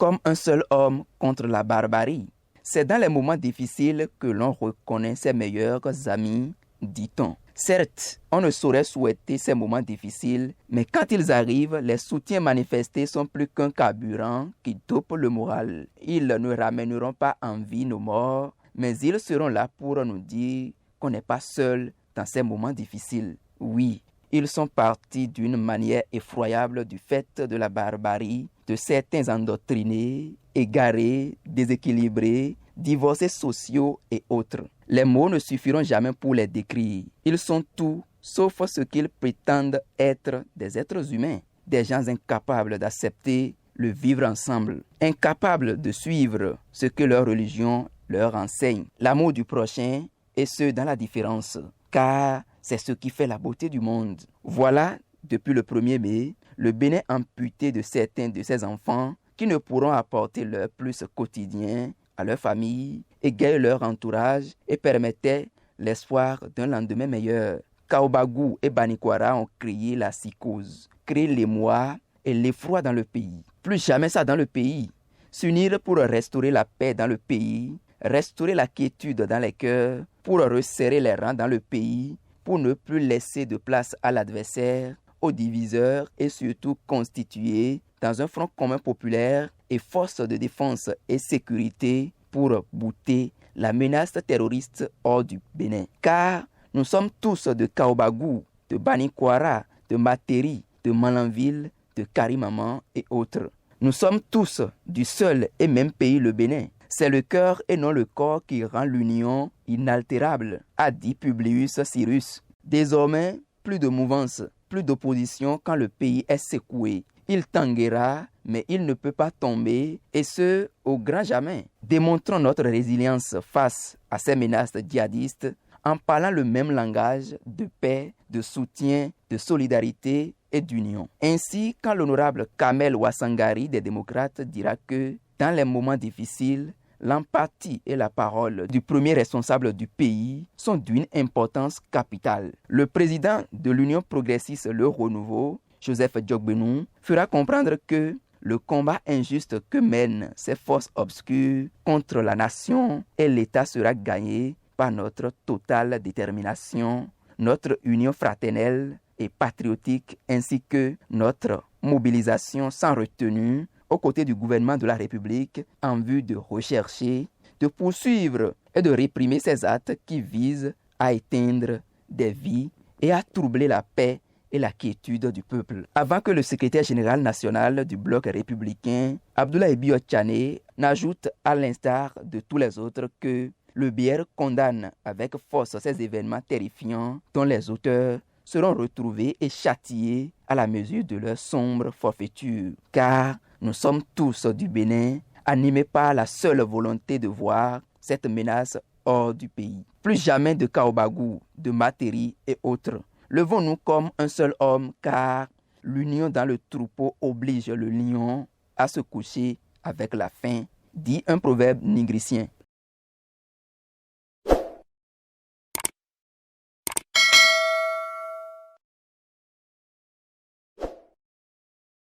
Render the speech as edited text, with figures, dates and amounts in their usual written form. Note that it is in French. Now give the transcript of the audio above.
comme un seul homme contre la barbarie. C'est dans les moments difficiles que l'on reconnaît ses meilleurs amis, dit-on. Certes, on ne saurait souhaiter ces moments difficiles, mais quand ils arrivent, les soutiens manifestés sont plus qu'un carburant qui dope le moral. Ils ne ramèneront pas en vie nos morts, mais ils seront là pour nous dire qu'on n'est pas seul dans ces moments difficiles. Oui, ils sont partis d'une manière effroyable du fait de la barbarie, de certains endoctrinés, égarés, déséquilibrés, divorcés sociaux et autres. Les mots ne suffiront jamais pour les décrire. Ils sont tout, sauf ce qu'ils prétendent être des êtres humains, des gens incapables d'accepter le vivre ensemble, incapables de suivre ce que leur religion leur enseigne, l'amour du prochain et ce dans la différence, car c'est ce qui fait la beauté du monde. Voilà, depuis le 1er mai, le Bénin amputé de certains de ses enfants qui ne pourront apporter leur plus quotidien à leur famille, égayer leur entourage et permettaient l'espoir d'un lendemain meilleur. Kaobagou et Banikwara ont créé la psychose, créé l'émoi et l'effroi dans le pays. Plus jamais ça dans le pays. S'unir pour restaurer la paix dans le pays, restaurer la quiétude dans les cœurs, pour resserrer les rangs dans le pays, pour ne plus laisser de place à l'adversaire, aux diviseurs et surtout constituer dans un front commun populaire et force de défense et sécurité pour bouter la menace terroriste hors du Bénin. Car nous sommes tous de Kaobagou, de Banikwara, de Materi, de Malanville, de Karimaman et autres. Nous sommes tous du seul et même pays, le Bénin. C'est le cœur et non le corps qui rend l'union inaltérable, a dit Publius Cyrus. Désormais, plus de mouvance, plus d'opposition quand le pays est secoué. Il tanguera, mais il ne peut pas tomber, et ce, au grand jamais. Démontrons notre résilience face à ces menaces djihadistes en parlant le même langage de paix, de soutien, de solidarité et d'union. Ainsi, quand l'honorable Kamel Ouassangari des démocrates dira que, dans les moments difficiles, l'empathie et la parole du premier responsable du pays sont d'une importance capitale. Le président de l'Union progressiste Le Renouveau, Joseph Djogbenou, fera comprendre que le combat injuste que mènent ces forces obscures contre la nation et l'État sera gagné par notre totale détermination, notre union fraternelle et patriotique ainsi que notre mobilisation sans retenue aux côtés du gouvernement de la République en vue de rechercher, de poursuivre et de réprimer ces actes qui visent à éteindre des vies et à troubler la paix et la quiétude du peuple. Avant que le secrétaire général national du bloc républicain, Abdoulaye Biotchane, n'ajoute à l'instar de tous les autres que le BR condamne avec force ces événements terrifiants dont les auteurs seront retrouvés et châtiés à la mesure de leur sombre forfaiture. Car nous sommes tous du Bénin, animés par la seule volonté de voir cette menace hors du pays. Plus jamais de Kaobagou, de Materi et autres. Levons-nous comme un seul homme, car l'union dans le troupeau oblige le lion à se coucher avec la faim, dit un proverbe nigricien.